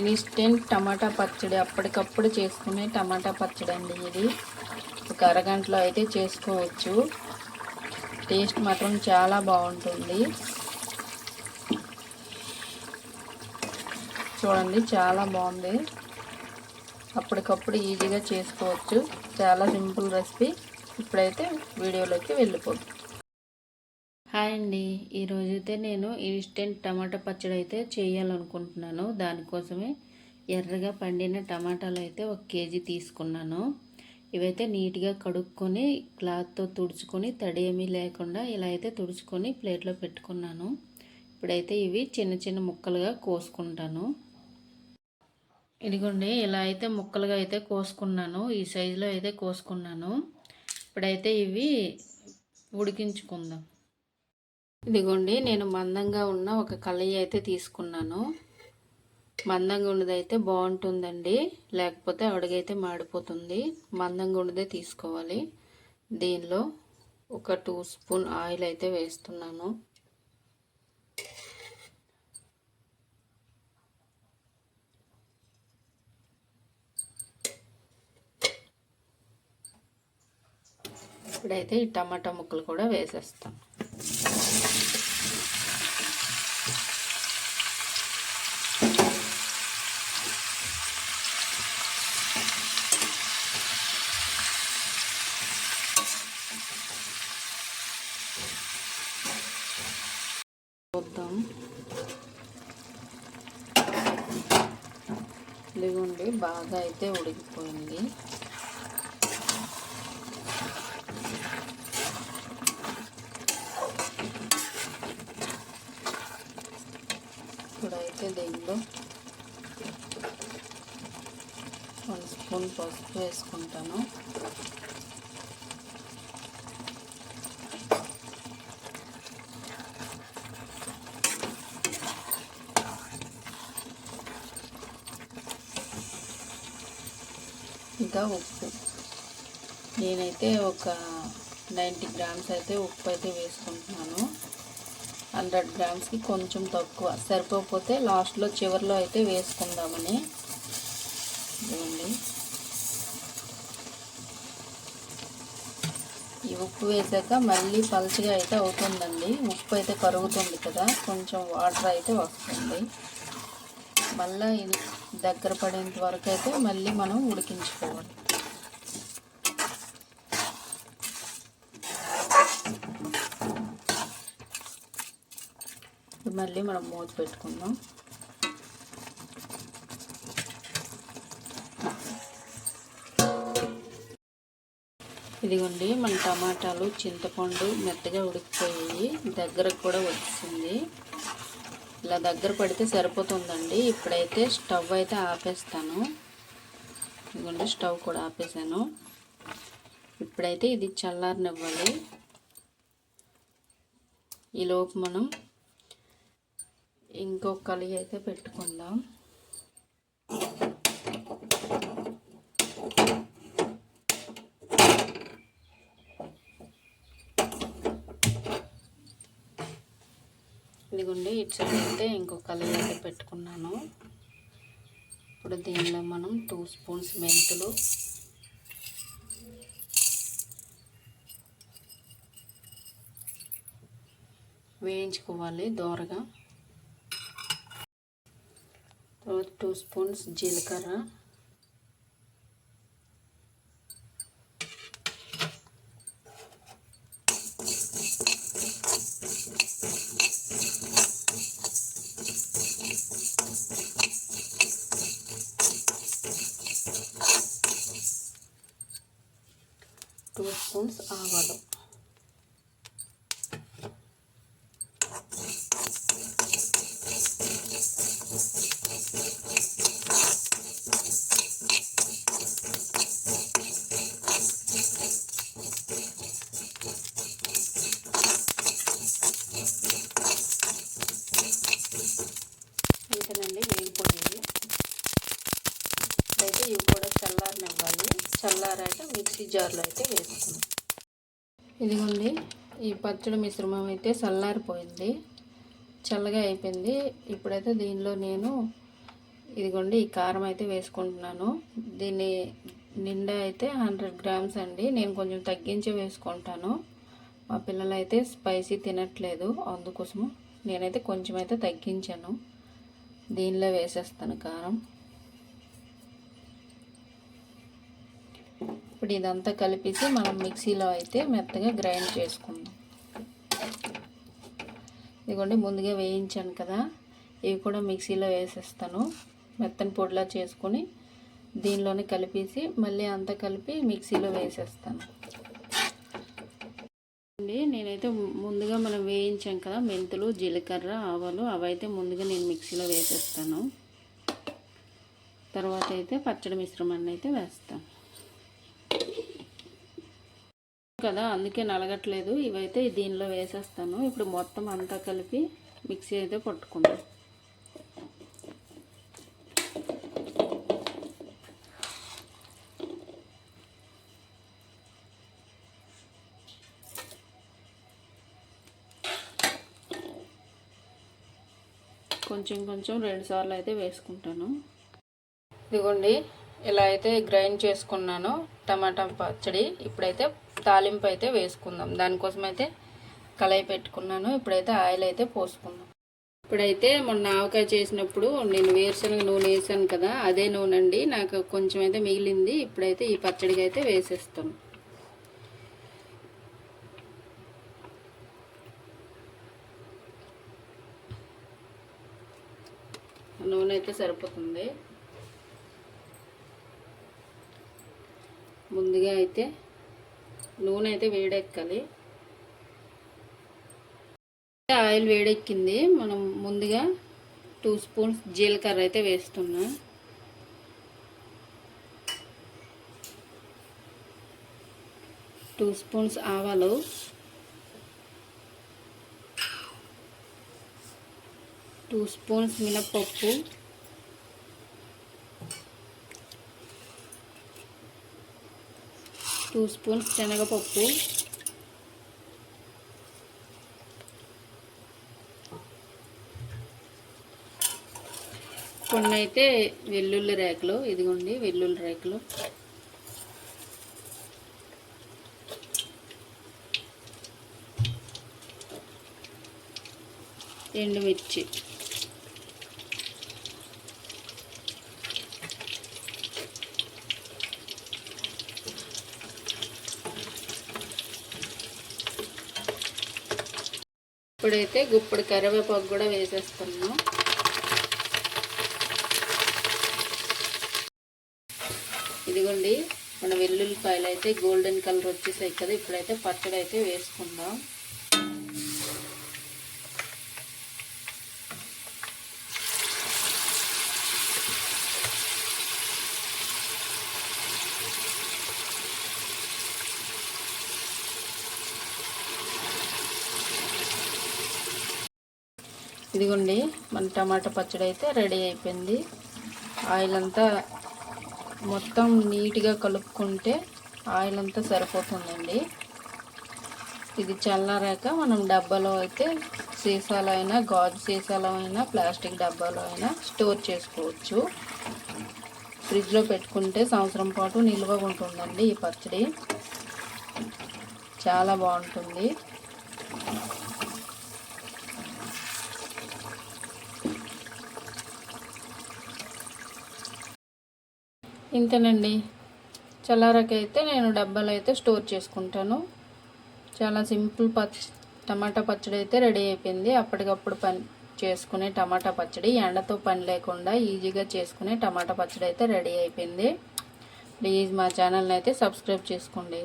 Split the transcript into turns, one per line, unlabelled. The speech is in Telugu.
ఇన్స్టెంట్ టమాటా పచ్చడి, అప్పటికప్పుడు చేసుకునే టమాటా పచ్చడి అండి ఇది. ఒక అరగంటలో అయితే చేసుకోవచ్చు. టేస్ట్ మాత్రం చాలా బాగుంటుంది. చూడండి, చాలా బాగుంది. అప్పటికప్పుడు ఈజీగా చేసుకోవచ్చు. చాలా సింపుల్ రెసిపీ. ఇప్పుడైతే వీడియోలోకి వెళ్ళిపోతుంది. హాయ్ అండి, ఈరోజైతే నేను ఇన్స్టెంట్ టమాటా పచ్చడి అయితే చేయాలనుకుంటున్నాను. దానికోసమే ఎర్రగా పండిన టమాటాలు అయితే 1 కేజీ తీసుకున్నాను. ఇవైతే నీట్గా కడుక్కొని క్లాత్తో తుడుచుకొని తడి ఏమీ లేకుండా ఇలా అయితే తుడుచుకొని ప్లేట్లో పెట్టుకున్నాను. ఇప్పుడైతే ఇవి చిన్న చిన్న ముక్కలుగా కోసుకుంటాను. ఇదిగోండి, ఇలా అయితే ముక్కలుగా అయితే కోసుకున్నాను. ఈ సైజులో అయితే కోసుకున్నాను. ఇప్పుడైతే ఇవి ఉడికించుకుందాం. ఇదిగోండి, నేను మందంగా ఉన్న ఒక కళాయి అయితే తీసుకున్నాను. మందంగా ఉన్నదైతే బాగుంటుందండి, లేకపోతే అడుగైతే మాడిపోతుంది. మందంగా ఉన్నదే తీసుకోవాలి. దీనిలో ఒక 2 స్పూన్ ఆయిల్ అయితే వేస్తున్నాను. ఇప్పుడైతే ఈ టమాటా ముక్కలు కూడా వేసేస్తాను. చూద్దాం. ఇదిగోండి, బాగా అయితే ఉడికిపోయింది. ఇప్పుడైతే దీనిలో 1 స్పూన్ పసుపు వేసుకుంటాను. ఇంకా ఉప్పు, నేనైతే ఒక 90 గ్రామ్స్ అయితే ఉప్పు అయితే వేసుకుంటున్నాను. 100 గ్రామ్స్కి కొంచెం తక్కువ, సరిపోకపోతే లాస్ట్లో చివరిలో అయితే వేసుకుందామని. ఇదిగోండి, ఈ ఉప్పు వేసాక మళ్ళీ పలుచగా అయితే అవుతుందండి. ఉప్పు అయితే కరుగుతుంది కదా, కొంచెం వాటర్ అయితే వస్తుంది. మళ్ళీ ఇది దగ్గర పడేంత వరకు అయితే మళ్ళీ మనం ఉడికించుకోవాలి. మళ్ళీ మనం మూత పెట్టుకుందాం. ఇదిగోండి, మన టమాటాలు చింతపండు మెత్తగా ఉడికిపోయి దగ్గరకు కూడా వచ్చింది. ఇలా దగ్గర పడితే సరిపోతుందండి. ఇప్పుడైతే స్టవ్ అయితే ఆపేస్తాను. ఇదిగోండి, స్టవ్ కూడా ఆపేసాను. ఇప్పుడైతే ఇది చల్లారనివ్వాలి. ఈలోపు మనం ఇంకొక కళాయి అయితే పెట్టుకుందాం. ఇదిగోండి, ఇటు సైడ్ అయితే ఇంకొక కళాయి అయితే పెట్టుకున్నాను. ఇప్పుడు దీనిలో మనం 2 స్పూన్స్ మెంతులు, వేయించుకోవాలి దోరగా. తర్వాత 2 స్పూన్స్ జీలకర్ర, టూ స్పూన్స్ ఆవాలు, అంతేనండి, వేగిపోయాయి. అయితే ఇవి కూడా చల్లారనివ్వాలి. చల్లారాక మిక్సీ జార్లో అయితే వేసుకుందాం. ఇదిగోండి, ఈ పచ్చడి మిశ్రమం అయితే చల్లారిపోయింది, చల్లగా అయిపోయింది. ఇప్పుడైతే దీనిలో నేను ఇదిగోండి ఈ కారం అయితే వేసుకుంటున్నాను. దీన్ని నిండా అయితే 100 గ్రామ్స్ అండి. నేను కొంచెం తగ్గించి వేసుకుంటాను. మా పిల్లలు అయితే స్పైసీ తినట్లేదు, అందుకోసము నేనైతే కొంచెం అయితే తగ్గించాను. దీనిలో వేసేస్తాను కారం. ఇప్పుడు ఇదంతా కలిపేసి మనం మిక్సీలో అయితే మెత్తగా గ్రైండ్ చేసుకుందాం. ఇదిగోండి ముందుగా వేయించాను కదా, ఇవి కూడా మిక్సీలో వేసేస్తాను. మెత్తని పొడిలా చేసుకొని దీనిలోనే కలిపేసి మళ్ళీ అంతా కలిపి మిక్సీలో వేసేస్తాను. నేనైతే ముందుగా మనం వేయించాం కదా మెంతులు, జీలకర్ర, ఆవాలు, అవైతే ముందుగా నేను మిక్సీలో వేసేస్తాను. తర్వాత అయితే పచ్చడి మిశ్రమాన్ని అయితే వేస్తాను కదా, అందుకే నలగట్లేదు. ఇవైతే దీనిలో వేసేస్తాను. ఇప్పుడు మొత్తం అంతా కలిపి మిక్సీ అయితే పట్టుకుందాం. కొంచెం కొంచెం 2 సార్లు అయితే వేసుకుంటాను. ఇదిగోండి ఇలా అయితే గ్రైండ్ చేసుకున్నాను టమాటా పచ్చడి. ఇప్పుడైతే తాలింపు అయితే వేసుకుందాం. దానికోసం అయితే కళాయి పెట్టుకున్నాను. ఇప్పుడైతే ఆయిల్ అయితే పోసుకుందాం. ఇప్పుడైతే మొన్న ఆవకాయ చేసినప్పుడు నేను వేరుశనగ నూనె వేసాను కదా, అదే నూనె అండి. నాకు కొంచెం అయితే మిగిలింది. ఇప్పుడైతే ఈ పచ్చడికి అయితే వేసేస్తాను. నూనె అయితే సరిపోతుంది. ముందుగా అయితే నూనె అయితే వేడెక్కాలి. ఆయిల్ వేడెక్కింది. మనం ముందుగా 2 స్పూన్స్ జీలకర్ర అయితే వేస్తున్నా. 2 స్పూన్స్ ఆవాలు, 2 స్పూన్స్ మినప్పప్పు, 2 స్పూన్స్ శనగపప్పు, కొన్ని అయితే వెల్లుల్లి రేకలు. ఇదిగోండి వెల్లుల్లి రేకలు, ఎండుమిర్చి, ఇప్పుడైతే గుప్పుడు కరివేపాకు కూడా వేసేస్తున్నాం. ఇదిగోండి మన వెల్లుల్లిపాయలు అయితే గోల్డెన్ కలర్ వచ్చేసాయి కదా. ఇప్పుడైతే పచ్చడి అయితే వేసుకుందాం. ఇదిగోండి మన టమాటా పచ్చడి అయితే రెడీ అయిపోయింది. ఆయిల్ అంతా మొత్తం నీట్గా కలుపుకుంటే ఆయిల్ అంతా సరిపోతుందండి. ఇది చల్లారాక మనం డబ్బాలో అయితే సీసాలో అయినా, గాజు సీసాలో అయినా, ప్లాస్టిక్ డబ్బాలో అయినా స్టోర్ చేసుకోవచ్చు. ఫ్రిడ్జ్లో పెట్టుకుంటే సంవత్సరం పాటు నిల్వ ఉంటుందండి. ఈ పచ్చడి చాలా బాగుంటుంది. ఇంతేనండి. చల్లారకైతే నేను డబ్బాలో అయితే స్టోర్ చేసుకుంటాను. చాలా సింపుల్ టమాటా పచ్చడి అయితే రెడీ అయిపోయింది. అప్పటికప్పుడు పని చేసుకునే టమాటా పచ్చడి, ఎండతో పని లేకుండా ఈజీగా చేసుకునే టమాటా పచ్చడి అయితే రెడీ అయిపోయింది. ప్లీజ్ మా ఛానల్ని అయితే సబ్స్క్రైబ్ చేసుకోండి.